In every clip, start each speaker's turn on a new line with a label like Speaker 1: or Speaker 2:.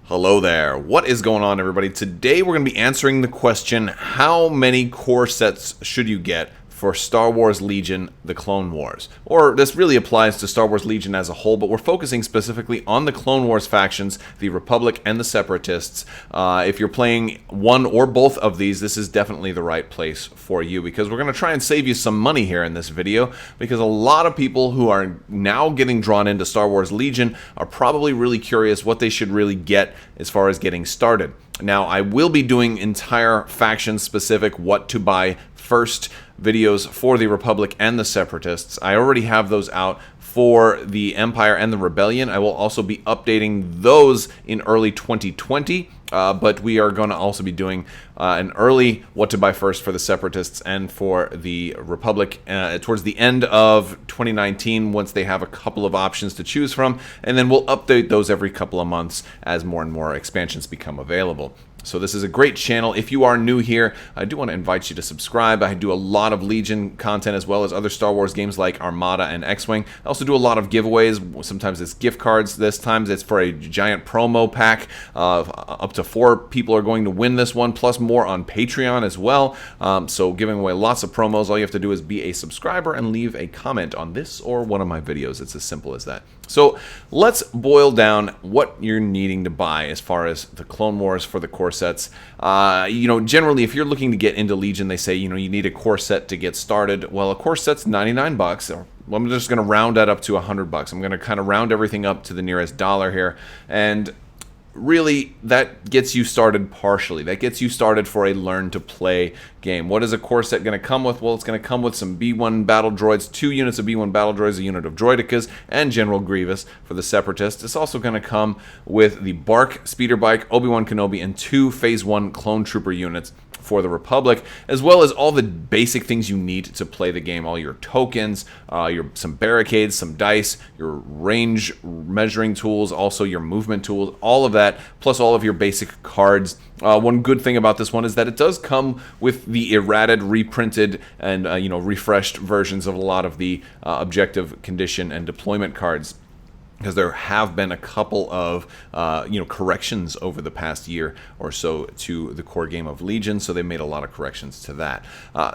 Speaker 1: Hello there. What is going on, everybody? Today we're going to be answering the question, how many core sets should you get for Star Wars Legion, the Clone Wars? Or this really applies to Star Wars Legion as a whole, but we're focusing specifically on the Clone Wars factions, the Republic and the Separatists. If you're playing one or both of these, this is definitely the right place for you, because we're going to try and save you some money here in this video, because a lot of people who are now getting drawn into Star Wars Legion are probably really curious what they should really get as far as getting started. Now, I will be doing entire faction-specific what to buy first videos for the Republic and the Separatists. I already have those out for the Empire and the Rebellion. I will also be updating those in early 2020, but we are going to also be doing an early what to buy first for the Separatists and for the Republic towards the end of 2019, once they have a couple of options to choose from, and then we'll update those every couple of months as more and more expansions become available. So this is a great channel. If you are new here, I do want to invite you to subscribe. I do a lot of Legion content as well as other Star Wars games like Armada and X-Wing. I also do a lot of giveaways. Sometimes it's gift cards. This time it's for a giant promo pack. Up to 4 people are going to win this one, plus more on Patreon as well. So giving away lots of promos. All you have to do is be a subscriber and leave a comment on this or one of my videos. It's as simple as that. So let's boil down what you're needing to buy as far as the Clone Wars for the core sets. Generally, if you're looking to get into Legion, they say, you need a core set to get started. Well, a core set's 99 bucks. Well, I'm just going to round that up to 100 bucks. I'm going to kind of round everything up to the nearest dollar here. And really, that gets you started partially. That gets you started for a learn-to-play game. What is a core set going to come with? Well, it's going to come with some B1 battle droids, 2 units of B1 battle droids, a unit of droidekas, and General Grievous for the Separatists. It's also going to come with the Bark speeder bike, Obi-Wan Kenobi, and 2 Phase 1 clone trooper units for the Republic, as well as all the basic things you need to play the game. All your tokens, some barricades, some dice, your range measuring tools, also your movement tools, all of that, plus all of your basic cards. One good thing about this one is that it does come with the errated, reprinted, and refreshed versions of a lot of the objective, condition, and deployment cards, because there have been a couple of corrections over the past year or so to the core game of Legion, so they made a lot of corrections to that.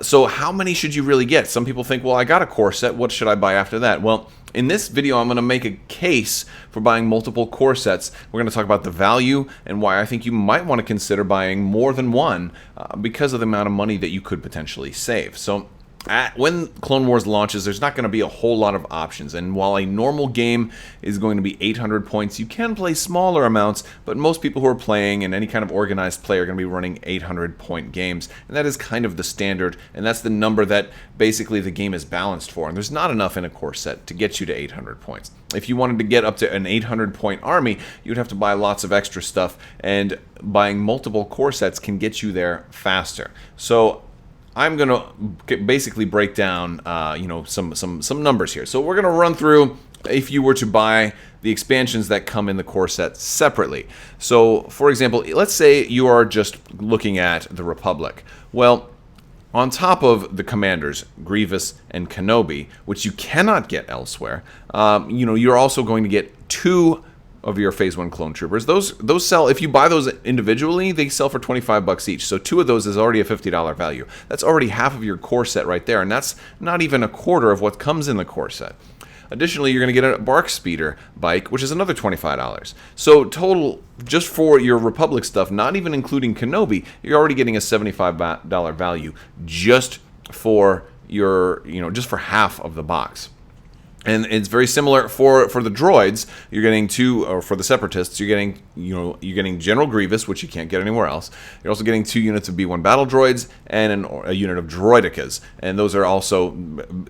Speaker 1: So how many should you really get? Some people think, well, I got a core set, what should I buy after that? Well, in this video, I'm going to make a case for buying multiple core sets. We're going to talk about the value and why I think you might want to consider buying more than one because of the amount of money that you could potentially save. So when Clone Wars launches, there's not going to be a whole lot of options, and while a normal game is going to be 800 points, you can play smaller amounts, but most people who are playing, and any kind of organized play, are going to be running 800-point games, and that is kind of the standard, and that's the number that basically the game is balanced for, and there's not enough in a core set to get you to 800 points. If you wanted to get up to an 800-point army, you'd have to buy lots of extra stuff, and buying multiple core sets can get you there faster. So I'm going to basically break down, some numbers here. So we're going to run through if you were to buy the expansions that come in the core set separately. So, for example, let's say you are just looking at the Republic. Well, on top of the commanders, Grievous and Kenobi, which you cannot get elsewhere, you're also going to get 2 of your Phase 1 clone troopers. Those sell, if you buy those individually, they sell for 25 bucks each. So 2 of those is already a $50 value. That's already half of your core set right there, and that's not even a quarter of what comes in the core set. Additionally, you're going to get a Bark speeder bike, which is another $25. So total, just for your Republic stuff, not even including Kenobi, you're already getting a $75 value just for your, just for half of the box. And it's very similar for the droids. You're getting 2, or for the Separatists, you're getting General Grievous, which you can't get anywhere else. You're also getting 2 units of B1 battle droids and a unit of droidekas, and those are also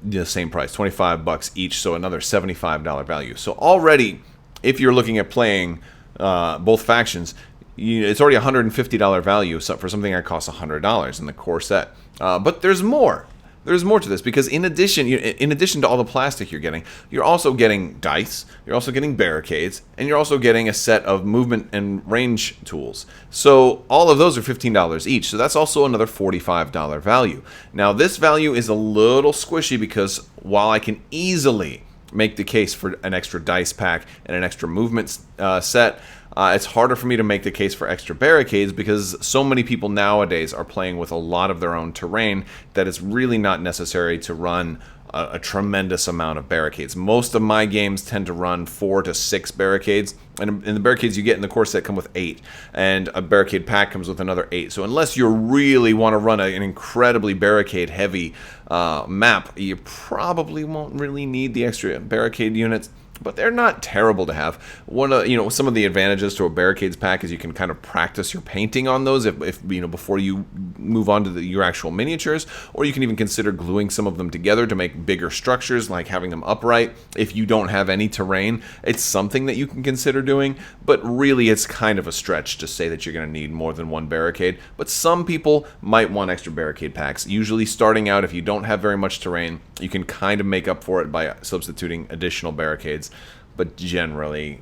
Speaker 1: the same price, 25 bucks each, so another $75 value. So already, if you're looking at playing both factions, it's already a $150 value for something that costs $100 in the core set. But there's more. There's more to this, because in addition to all the plastic you're also getting dice, you're also getting barricades, and you're also getting a set of movement and range tools. So all of those are $15 each, so that's also another $45 value. Now this value is a little squishy, because while I can easily make the case for an extra dice pack and an extra movement set. It's harder for me to make the case for extra barricades because so many people nowadays are playing with a lot of their own terrain that it's really not necessary to run a tremendous amount of barricades. Most of my games tend to run 4 to 6 barricades, and the barricades you get in the core set come with 8, and a barricade pack comes with another 8. So unless you really want to run an incredibly barricade heavy map, you probably won't really need the extra barricade units. But they're not terrible to have. Some of the advantages to a barricades pack is you can kind of practice your painting on those if before you move on to your actual miniatures, or you can even consider gluing some of them together to make bigger structures, like having them upright. If you don't have any terrain, it's something that you can consider doing, but really it's kind of a stretch to say that you're going to need more than one barricade. But some people might want extra barricade packs. Usually starting out, if you don't have very much terrain, you can kind of make up for it by substituting additional barricades. But generally,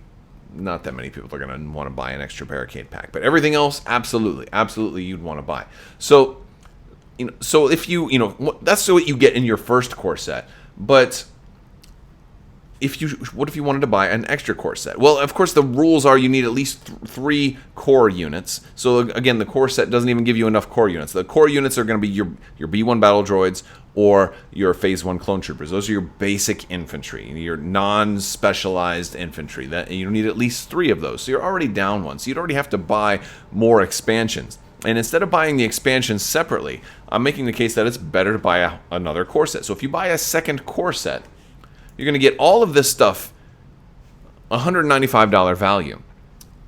Speaker 1: not that many people are going to want to buy an extra barricade pack. But everything else, absolutely, you'd want to buy. So, so if that's what you get in your first core set. But what if you wanted to buy an extra core set? Well, of course, the rules are you need at least 3 core units. So again, the core set doesn't even give you enough core units. The core units are going to be your B1 battle droids or your Phase 1 clone troopers. Those are your basic infantry, your non-specialized infantry. That you need at least 3 of those. So you're already down one. So you'd already have to buy more expansions. And instead of buying the expansions separately, I'm making the case that it's better to buy another core set. So if you buy a second core set, you're going to get all of this stuff, $195 value.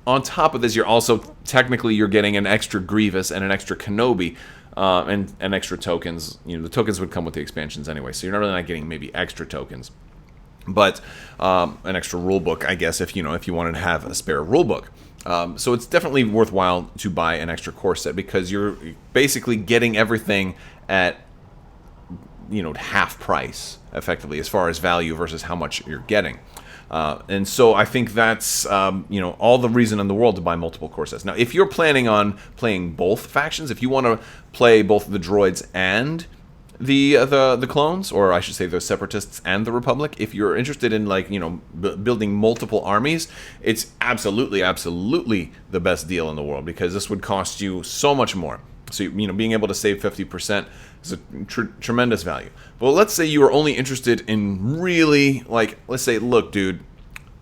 Speaker 1: On top of this, you're getting an extra Grievous and an extra Kenobi, and extra tokens. The tokens would come with the expansions anyway, so you're not really not getting maybe extra tokens, but an extra rule book, I guess, if you wanted to have a spare rule book. So it's definitely worthwhile to buy an extra core set because you're basically getting everything at half price, effectively, as far as value versus how much you're getting. And so I think that's all the reason in the world to buy multiple core sets. Now, if you're planning on playing both factions, if you want to play both the droids and the clones, or I should say the separatists and the Republic, if you're interested in building multiple armies, it's absolutely the best deal in the world because this would cost you so much more. So being able to save 50% is a tremendous value. But let's say you are only interested in really, let's say, look, dude,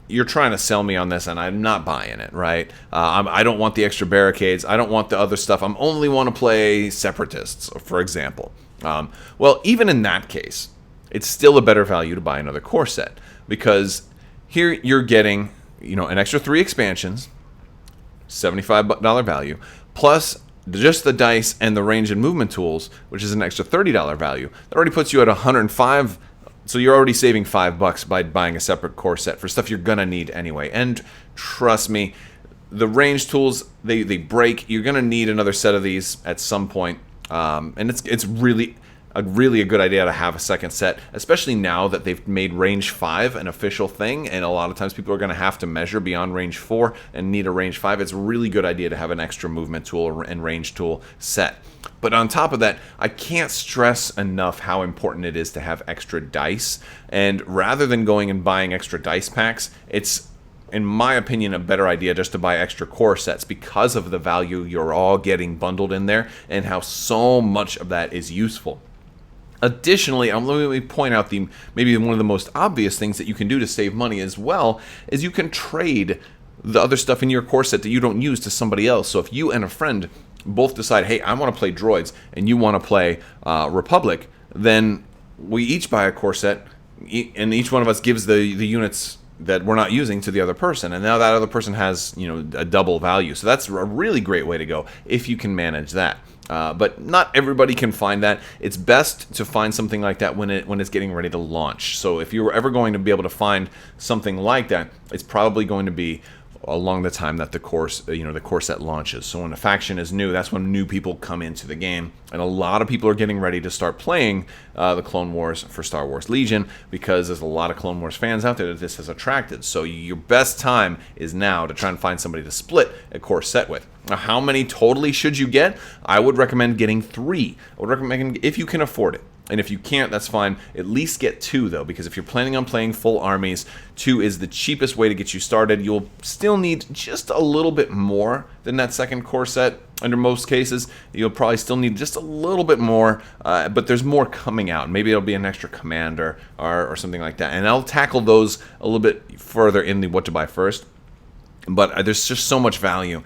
Speaker 1: you're trying to sell me on this and I'm not buying it, right? I don't want the extra barricades. I don't want the other stuff. I only want to play separatists, for example. Well, even in that case, it's still a better value to buy another core set because here you're getting, an extra 3 expansions, $75 value, plus just the dice and the range and movement tools, which is an extra $30 value. That already puts you at $105. So you're already saving $5 by buying a separate core set for stuff you're gonna need anyway. And trust me, the range tools they break. You're gonna need another set of these at some point, and it's really a good idea to have a second set, especially now that they've made range 5 an official thing, and a lot of times people are going to have to measure beyond range 4 and need a range 5. It's a really good idea to have an extra movement tool and range tool set. But on top of that, I can't stress enough how important it is to have extra dice, and rather than going and buying extra dice packs, it's, in my opinion, a better idea just to buy extra core sets because of the value you're all getting bundled in there and how so much of that is useful. Additionally, let me point out maybe one of the most obvious things that you can do to save money as well is you can trade the other stuff in your core set that you don't use to somebody else. So if you and a friend both decide, hey, I want to play droids and you want to play Republic, then we each buy a core set and each one of us gives the units that we're not using to the other person, and now that other person has a double value. So that's a really great way to go if you can manage that. But not everybody can find that. It's best to find something like that when it's getting ready to launch. So if you're ever going to be able to find something like that, it's probably going to be along the time that the core set launches. So when a faction is new, that's when new people come into the game, and a lot of people are getting ready to start playing the Clone Wars for Star Wars Legion because there's a lot of Clone Wars fans out there that this has attracted. So your best time is now to try and find somebody to split a core set with. Now, how many totally should you get? I would recommend getting 3. I would recommend, if you can afford it, And if you can't, that's fine. At least get 2, though, because if you're planning on playing full armies, 2 is the cheapest way to get you started. You'll still need just a little bit more than that second core set. Under most cases, you'll probably still need just a little bit more, but there's more coming out. Maybe it'll be an extra commander or something like that. And I'll tackle those a little bit further in the what to buy first. But there's just so much value.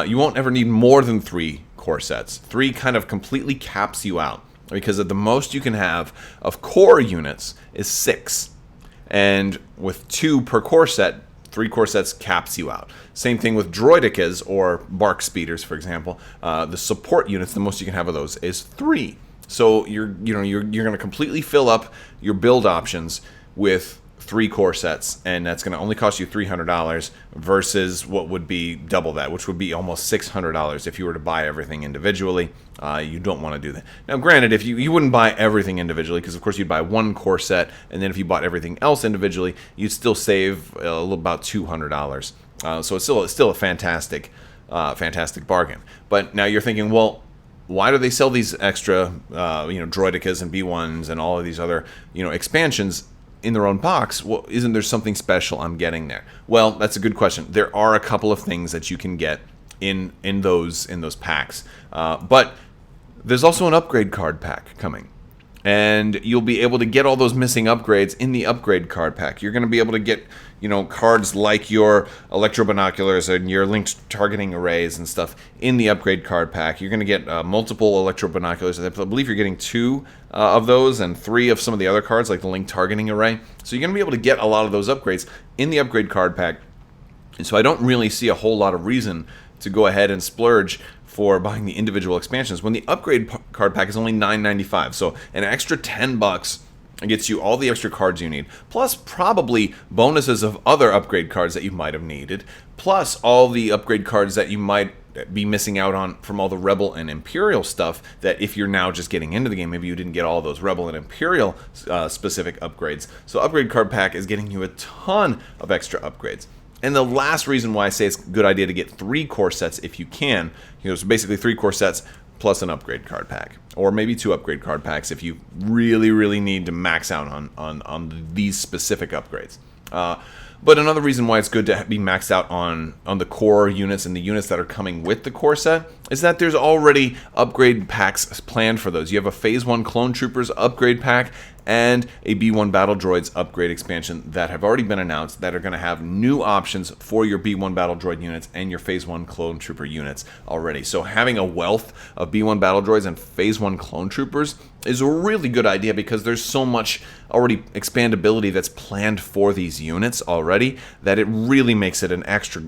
Speaker 1: You won't ever need more than 3 core sets. 3 kind of completely caps you out, because the most you can have of core units is 6. And with 2 per core set, 3 core sets caps you out. Same thing with droidicas or bark speeders, for example. The support units, the most you can have of those is 3. So you're going to completely fill up your build options with 3 core sets, and that's going to only cost you $300 versus what would be double that, which would be almost $600 if you were to buy everything individually. You don't want to do that. Now, granted, if you wouldn't buy everything individually, because of course you'd buy 1 core set, and then if you bought everything else individually, you'd still save about $200. So it's still a fantastic bargain. But now you're thinking, well, why do they sell these extra, droidicas and B1s and all of these other, expansions in their own box? Well, isn't there something special I'm getting there? Well, that's a good question. There are a couple of things that you can get in those packs, but there's also an upgrade card pack coming, and you'll be able to get all those missing upgrades in the upgrade card pack. You're going to be able to get cards like your electro binoculars and your linked targeting arrays and stuff in the upgrade card pack. You're going to get multiple electro binoculars. I believe you're getting 2 of those and 3 of some of the other cards like the linked targeting array. So you're going to be able to get a lot of those upgrades in the upgrade card pack. And so I don't really see a whole lot of reason to go ahead and splurge for buying the individual expansions when the upgrade card pack is only $9.95. So an extra $10 gets you all the extra cards you need, plus probably bonuses of other upgrade cards that you might have needed, plus all the upgrade cards that you might be missing out on from all the Rebel and Imperial stuff that if you're now just getting into the game, maybe you didn't get all those Rebel and Imperial specific upgrades. So upgrade card pack is getting you a ton of extra upgrades. And the last reason why I say it's a good idea to get 3 core sets if you can, so basically 3 core sets plus an upgrade card pack, or maybe 2 upgrade card packs if you really, really need to max out on these specific upgrades. But another reason why it's good to be maxed out on the core units and the units that are coming with the core set is that there's already upgrade packs planned for those. You have a Phase 1 Clone Troopers upgrade pack and a B1 Battle Droids upgrade expansion that have already been announced that are going to have new options for your B1 Battle Droid units and your Phase 1 Clone Trooper units already. So having a wealth of B1 Battle Droids and Phase 1 Clone Troopers is a really good idea because there's so much already expandability that's planned for these units already that it really makes it an extra,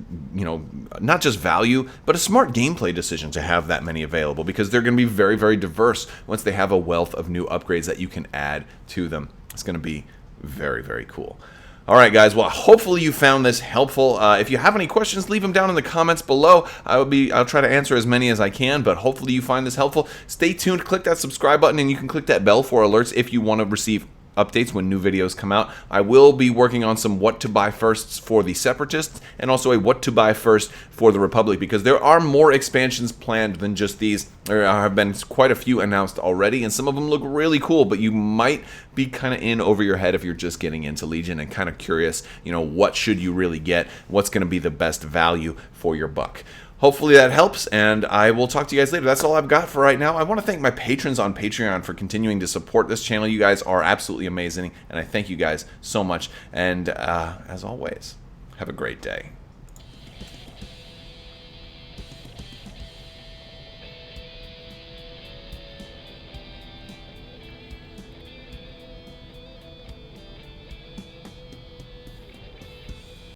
Speaker 1: not just value, but a smart gameplay decision to have that many available because they're going to be very, very diverse once they have a wealth of new upgrades that you can add to them. It's going to be very, very cool. All right, guys. Well, hopefully you found this helpful. If you have any questions, leave them down in the comments below. I'll try to answer as many as I can, but hopefully you find this helpful. Stay tuned. Click that subscribe button, and you can click that bell for alerts if you want to receive updates when new videos come out. I will be working on some what to buy firsts for the Separatists and also a what to buy first for the Republic because there are more expansions planned than just these. There have been quite a few announced already and some of them look really cool, but you might be kind of in over your head if you're just getting into Legion and kind of curious, what should you really get? What's going to be the best value for your buck? Hopefully that helps, and I will talk to you guys later. That's all I've got for right now. I want to thank my patrons on Patreon for continuing to support this channel. You guys are absolutely amazing, and I thank you guys so much. And as always, have a great day.